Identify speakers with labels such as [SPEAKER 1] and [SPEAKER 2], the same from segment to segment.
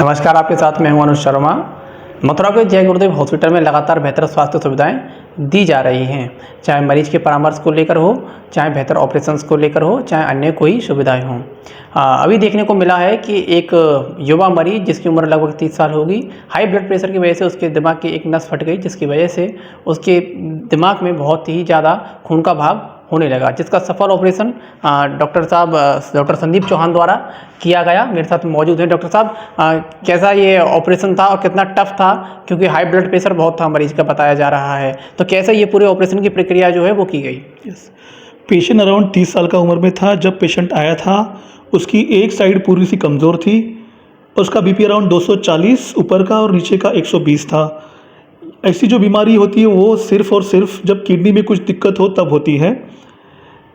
[SPEAKER 1] नमस्कार, आपके साथ मैं हूं अनुज शर्मा। मथुरा के जय गुरुदेव हॉस्पिटल में लगातार बेहतर स्वास्थ्य सुविधाएं दी जा रही हैं, चाहे मरीज के परामर्श को लेकर हो, चाहे बेहतर ऑपरेशंस को लेकर हो, चाहे अन्य कोई सुविधाएं हों। अभी देखने को मिला है कि एक युवा मरीज जिसकी उम्र लगभग 30 साल होगी, हाई ब्लड प्रेशर की वजह से उसके दिमाग की एक नस फट गई, जिसकी वजह से उसके दिमाग में बहुत ही ज़्यादा खून का बहाव होने लगा, जिसका सफल ऑपरेशन डॉक्टर संदीप चौहान द्वारा किया गया। मेरे साथ मौजूद हैं डॉक्टर साहब। कैसा ये ऑपरेशन था और कितना टफ था, क्योंकि हाई ब्लड प्रेशर बहुत था मरीज का बताया जा रहा है, तो कैसे ये पूरे ऑपरेशन की प्रक्रिया जो है वो की गई?
[SPEAKER 2] पेशेंट अराउंड 30 साल का उम्र में था जब पेशेंट आया था। उसकी एक साइड पूरी सी कमज़ोर थी। उसका बीपी अराउंड 240 ऊपर का और नीचे का 120 था। ऐसी जो बीमारी होती है वो सिर्फ़ और सिर्फ जब किडनी में कुछ दिक्कत हो तब होती है।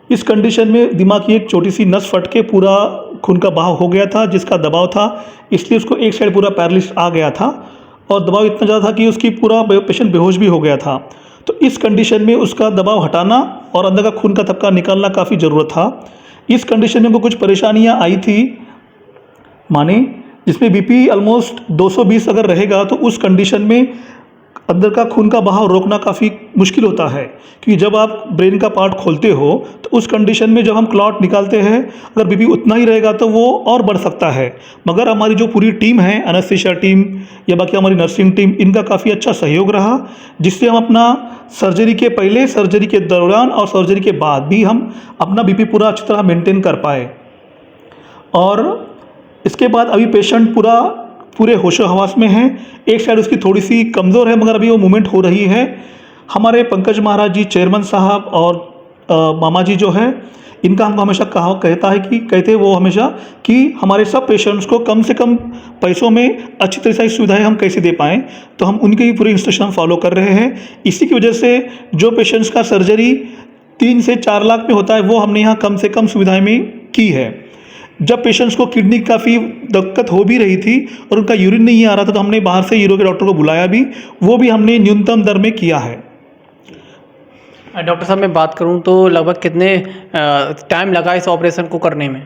[SPEAKER 2] इस कंडीशन में दिमाग की एक छोटी सी नस फट के पूरा खून का बहाव हो गया था, जिसका दबाव था, इसलिए उसको एक साइड पूरा पैरालिसिस आ गया था और दबाव इतना ज़्यादा था कि उसकी पूरा पेशेंट बेहोश भी हो गया था। तो इस कंडीशन में उसका दबाव हटाना और अंदर का खून का थक्का निकालना काफ़ी ज़रूरत था। इस कंडीशन में हमको कुछ परेशानियाँ आई थी, माने जिसमें बीपी ऑलमोस्ट 220 अगर रहेगा तो उस कंडीशन में अंदर का खून का बहाव रोकना काफ़ी मुश्किल होता है, क्योंकि जब आप ब्रेन का पार्ट खोलते हो तो उस कंडीशन में जब हम क्लॉट निकालते हैं, अगर बीपी उतना ही रहेगा तो वो और बढ़ सकता है। मगर हमारी जो पूरी टीम है, एनेस्थीसिया टीम या बाकी हमारी नर्सिंग टीम, इनका काफ़ी अच्छा सहयोग रहा, जिससे हम अपना सर्जरी के पहले, सर्जरी के दौरान और सर्जरी के बाद भी हम अपना बीपी पूरा अच्छी तरह मेंटेन कर पाए। और इसके बाद अभी पेशेंट पूरे होशो हवास में है। एक साइड उसकी थोड़ी सी कमज़ोर है मगर अभी वो मूवमेंट हो रही है। हमारे पंकज महाराज जी चेयरमैन साहब और मामा जी जो है, इनका हमको हमेशा कहते वो हमेशा कि हमारे सब पेशेंट्स को कम से कम पैसों में अच्छी तरह से सुविधाएं हम कैसे दे पाएँ, तो हम उनके ही पूरे इंस्ट्रक्शन फॉलो कर रहे हैं। इसी की वजह से जो पेशेंट्स का सर्जरी 3 से 4 लाख में होता है, वो हमने यहाँ कम से कम सुविधाएँ में की है। जब पेशेंट्स को किडनी काफ़ी दिक्कत हो भी रही थी और उनका यूरिन नहीं आ रहा था, तो हमने बाहर से यूरो के डॉक्टर को बुलाया भी, वो भी हमने न्यूनतम दर में किया है।
[SPEAKER 1] डॉक्टर साहब, मैं बात करूं तो लगभग कितने टाइम लगा इस ऑपरेशन को करने में?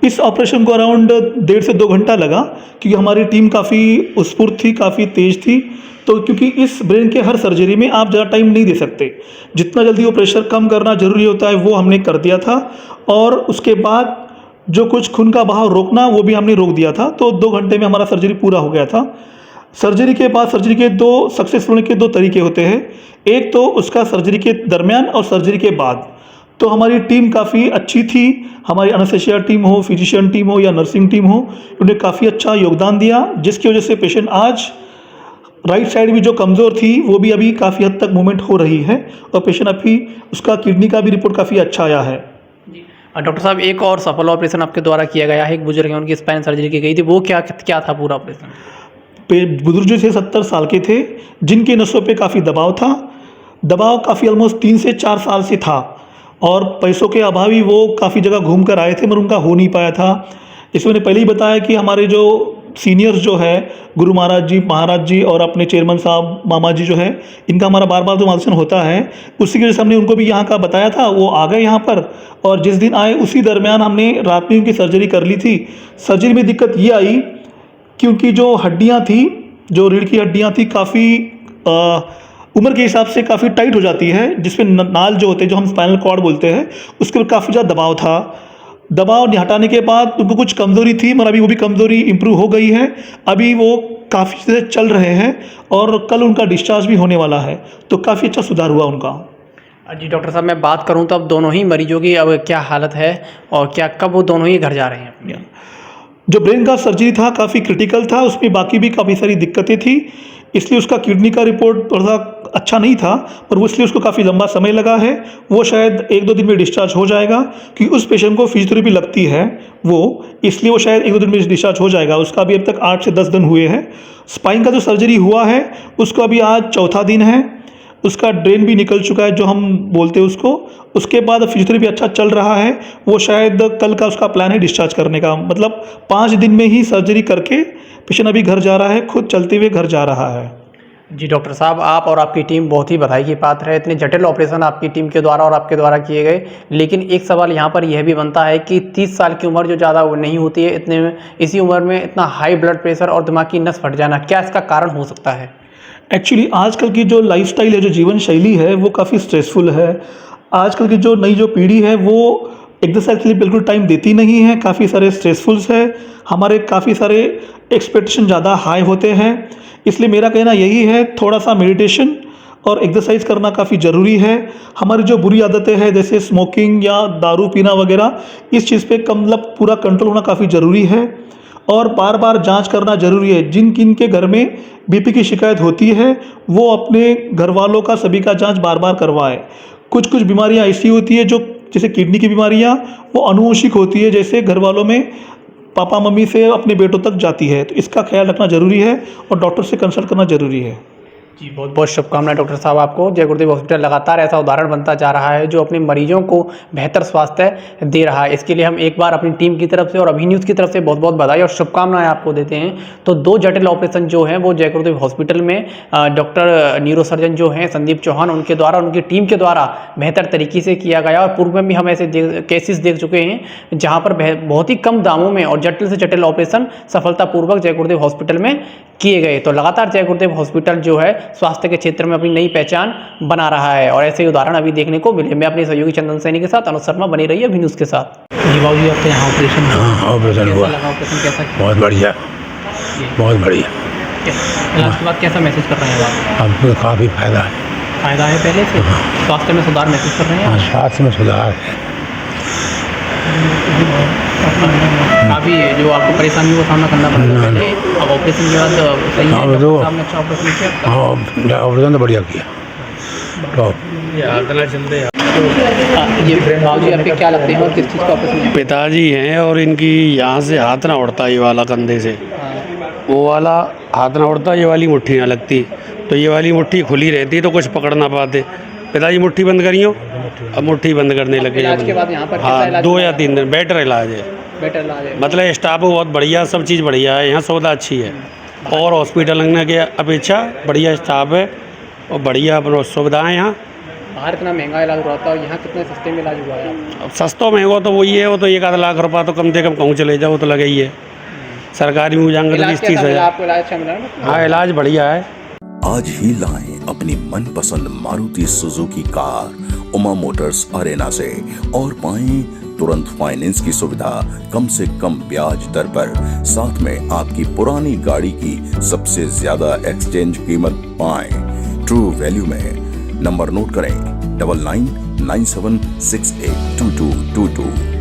[SPEAKER 2] इस ऑपरेशन को अराउंड 1.5 से 2 घंटा लगा, क्योंकि हमारी टीम काफ़ी स्फूर्त थी, काफ़ी तेज़ थी। तो क्योंकि इस ब्रेन के हर सर्जरी में आप ज़्यादा टाइम नहीं दे सकते, जितना जल्दी वो प्रेशर कम करना ज़रूरी होता है वो हमने कर दिया था। और उसके बाद जो कुछ खून का बहाव रोकना वो भी हमने रोक दिया था। तो 2 घंटे में हमारा सर्जरी पूरा हो गया था। सर्जरी के बाद सर्जरी के सक्सेस होने के 2 तरीके होते हैं। एक तो उसका सर्जरी के दरमियान और सर्जरी के बाद। तो हमारी टीम काफ़ी अच्छी थी। हमारी एनेस्थीसिया टीम हो, फिजिशियन टीम हो या नर्सिंग टीम हो, उन्होंने काफ़ी अच्छा योगदान दिया, जिसकी वजह से पेशेंट आज राइट साइड भी जो कमज़ोर थी वो भी अभी काफ़ी हद तक मूवमेंट हो रही है और पेशेंट अभी उसका किडनी का भी रिपोर्ट काफ़ी अच्छा आया है।
[SPEAKER 1] डॉक्टर साहब, एक और सफल ऑपरेशन आपके द्वारा किया गया है। एक बुजुर्ग हैं, उनकी स्पाइन सर्जरी की गई थी, वो क्या था पूरा ऑपरेशन?
[SPEAKER 2] बुजुर्ग जो थे 70 साल के थे, जिनके नसों पे काफ़ी दबाव था। दबाव काफ़ी ऑलमोस्ट 3 से 4 साल से था और पैसों के अभाव ही वो काफ़ी जगह घूम कर आए थे, मगर उनका हो नहीं पाया था। इसमें मैंने पहले ही बताया कि हमारे जो सीनियर्स जो है, गुरु महाराज जी और अपने चेयरमैन साहब मामा जी जो है, इनका हमारा बार बार जो मार्गदर्शन होता है, उसी की वजह से हमने उनको भी यहाँ का बताया था। वो आ गए यहाँ पर और जिस दिन आए उसी दरमियान हमने रात में उनकी सर्जरी कर ली थी। सर्जरी में दिक्कत ये आई क्योंकि जो हड्डियाँ थी, जो रीढ़ की हड्डियाँ थी, काफ़ी उम्र के हिसाब से काफ़ी टाइट हो जाती है, जिसमें नाल जो होते हैं, जो हम स्पाइनल कॉर्ड बोलते हैं, उसके ऊपर काफ़ी ज़्यादा दबाव था। दबाव हटाने के बाद उनको कुछ कमज़ोरी थी, मगर अभी वो भी कमज़ोरी इम्प्रूव हो गई है। अभी वो काफ़ी से चल रहे हैं और कल उनका डिस्चार्ज भी होने वाला है, तो काफ़ी अच्छा सुधार हुआ उनका।
[SPEAKER 1] जी डॉक्टर साहब, मैं बात करूं तो अब दोनों ही मरीजों की अब क्या हालत है और कब वो दोनों ही घर जा रहे हैं?
[SPEAKER 2] जो ब्रेन का सर्जरी था काफ़ी क्रिटिकल था, उसमें बाकी भी काफ़ी सारी दिक्कतें थी, इसलिए उसका किडनी का रिपोर्ट थोड़ा अच्छा नहीं था, पर वो इसलिए उसको काफ़ी लंबा समय लगा है। वो शायद 1-2 दिन में डिस्चार्ज हो जाएगा, क्योंकि उस पेशेंट को फिजियोथेरेपी लगती है इसलिए वो शायद 1-2 दिन में डिस्चार्ज हो जाएगा। उसका अभी अब तक 8 से 10 दिन हुए हैं। स्पाइन का जो सर्जरी हुआ है उसका अभी आज चौथा दिन है। उसका ड्रेन भी निकल चुका है, जो हम बोलते हैं उसको। उसके बाद फिजियोथेरेपी अच्छा चल रहा है। वो शायद कल का उसका प्लान है डिस्चार्ज करने का, मतलब 5 दिन में ही सर्जरी करके पेशेंट अभी घर जा रहा है, खुद चलते हुए घर जा रहा है।
[SPEAKER 1] जी डॉक्टर साहब, आप और आपकी टीम बहुत ही बधाई की पात्र है। इतने जटिल ऑपरेशन आपकी टीम के द्वारा और आपके द्वारा किए गए। लेकिन एक सवाल यहाँ पर यह भी बनता है कि 30 साल की उम्र जो ज़्यादा नहीं होती है, इतने में इसी उम्र में इतना हाई ब्लड प्रेशर और दिमाग की नस फट जाना, क्या इसका कारण हो सकता है?
[SPEAKER 2] एक्चुअली आजकल की जो लाइफस्टाइल है, जो जीवन शैली है, वो काफ़ी स्ट्रेसफुल है। आजकल की जो नई जो पीढ़ी है वो एक्सरसाइज के लिए बिल्कुल टाइम देती नहीं है, काफ़ी सारे स्ट्रेसफुल्स है, हमारे काफ़ी सारे एक्सपेक्टेशन ज़्यादा हाई होते हैं। इसलिए मेरा कहना यही है, थोड़ा सा मेडिटेशन और एक्सरसाइज करना काफ़ी ज़रूरी है। हमारी जो बुरी आदतें हैं जैसे स्मोकिंग या दारू पीना वगैरह, इस चीज़ पे कम मतलब पूरा कंट्रोल होना काफ़ी ज़रूरी है। और बार बार जांच करना ज़रूरी है। जिन किन के घर में बीपी की शिकायत होती है वो अपने घर वालों का सभी का जांच बार बार करवाएं। कुछ कुछ बीमारियां ऐसी होती है जो जैसे किडनी की बीमारियां, वो आनुवंशिक होती है, जैसे घर वालों में पापा मम्मी से अपने बेटों तक जाती है। तो इसका ख्याल रखना ज़रूरी है और डॉक्टर से कंसल्ट करना ज़रूरी है।
[SPEAKER 1] जी, बहुत बहुत शुभकामनाएं डॉक्टर साहब आपको। जय गुरुदेव हॉस्पिटल लगातार ऐसा उदाहरण बनता जा रहा है जो अपने मरीजों को बेहतर स्वास्थ्य दे रहा है। इसके लिए हम एक बार अपनी टीम की तरफ से और अभी न्यूज़ की तरफ से बहुत बहुत बधाई और शुभकामनाएं आपको देते हैं। तो 2 जटिल ऑपरेशन जो हैं वो जय गुरुदेव हॉस्पिटल में डॉक्टर न्यूरोसर्जन जो हैं संदीप चौहान, उनके द्वारा, उनकी टीम के द्वारा बेहतर तरीके से किया गया। और पूर्व में भी हम ऐसे केसेस देख चुके हैं जहाँ पर बहुत ही कम दामों में और जटिल से जटिल ऑपरेशन सफलतापूर्वक जय गुरुदेव हॉस्पिटल में किए गए। तो लगातार जय गुरुदेव हॉस्पिटल जो है स्वास्थ्य के क्षेत्र में अपनी नई पहचान बना रहा है और ऐसे ही उदाहरण अभी देखने को मिले। मैं अपने सहयोगी चंदन सैनी के साथ अनुज शर्मा, बनी रही है अभी न्यूज़ के साथ। जी बाबू जी, आपके यहाँ ऑपरेशन
[SPEAKER 3] ऑपरेशन हुआ,
[SPEAKER 1] ऑपरेशन कैसा?
[SPEAKER 3] बहुत बढ़िया, बहुत बढ़िया।
[SPEAKER 1] इलाज के बाद कैसा महसूस कर रहे हैं आप?
[SPEAKER 3] हमको काफ़ी फायदा है।
[SPEAKER 1] फायदा है पहले से? स्वास्थ्य में सुधार महसूस कर रहे हैं?
[SPEAKER 3] हाँ, स्वास्थ्य में सुधार है।
[SPEAKER 1] अभी जो आपको परेशानी का सामना करना पड़ रहा है, अब ऑपरेशन के बाद सही है? डॉक्टर साहब ने अच्छा ऑपरेशन किया?
[SPEAKER 3] हाँ, ऑपरेशन तो बढ़िया किया। तो
[SPEAKER 1] ये बाबू जी आपके क्या लगते हैं और किस चीज़ का ऑपरेशन है?
[SPEAKER 4] पिताजी हैं और इनकी यहाँ से हाथ ना उड़ता, ये वाला कंधे से, वो वाला हाथ ना उड़ता, ये वाली मुट्ठी ना लगती। तो ये वाली मुट्ठी खुली रहती तो कुछ पकड़ ना पाते। पिताजी मुट्ठी बंद करियो, अब मुट्ठी बंद करने लगे।
[SPEAKER 1] इलाज के बाद यहाँ पर कैसा
[SPEAKER 4] हाँ,
[SPEAKER 1] इलाज
[SPEAKER 4] 2 या 3 दिन बेटर इलाज है।
[SPEAKER 1] बेटर इलाज है?
[SPEAKER 4] मतलब स्टाफ बहुत बढ़िया, सब चीज़ बढ़िया है, यहाँ सुविधा अच्छी है और हॉस्पिटल के अपेक्षा बढ़िया स्टाफ है और बढ़िया सुविधाएँ यहाँ।
[SPEAKER 1] बाहर इतना महंगा इलाज हुआ था और यहाँ कितने सस्ते में इलाज हुआ है?
[SPEAKER 4] अब सस्ता महंगा तो वही है, वो तो 1 आध लाख रुपया तो कम से कम कहूँ चले जाओ तो लगे ही है। सरकारी में जाएंगे तो 20-30 हज़ार।
[SPEAKER 1] आपको इलाज अच्छा मिला ना?
[SPEAKER 4] हाँ, इलाज बढ़िया है।
[SPEAKER 5] आज ही लाएं अपनी मनपसंद Maruti Suzuki car Uma Motors Arena से और पाएं तुरंत फाइनेंस की सुविधा कम से कम ब्याज दर पर। साथ में आपकी पुरानी गाड़ी की सबसे ज्यादा एक्सचेंज कीमत पाएं ट्रू वैल्यू में। नंबर नोट करें 9997682222।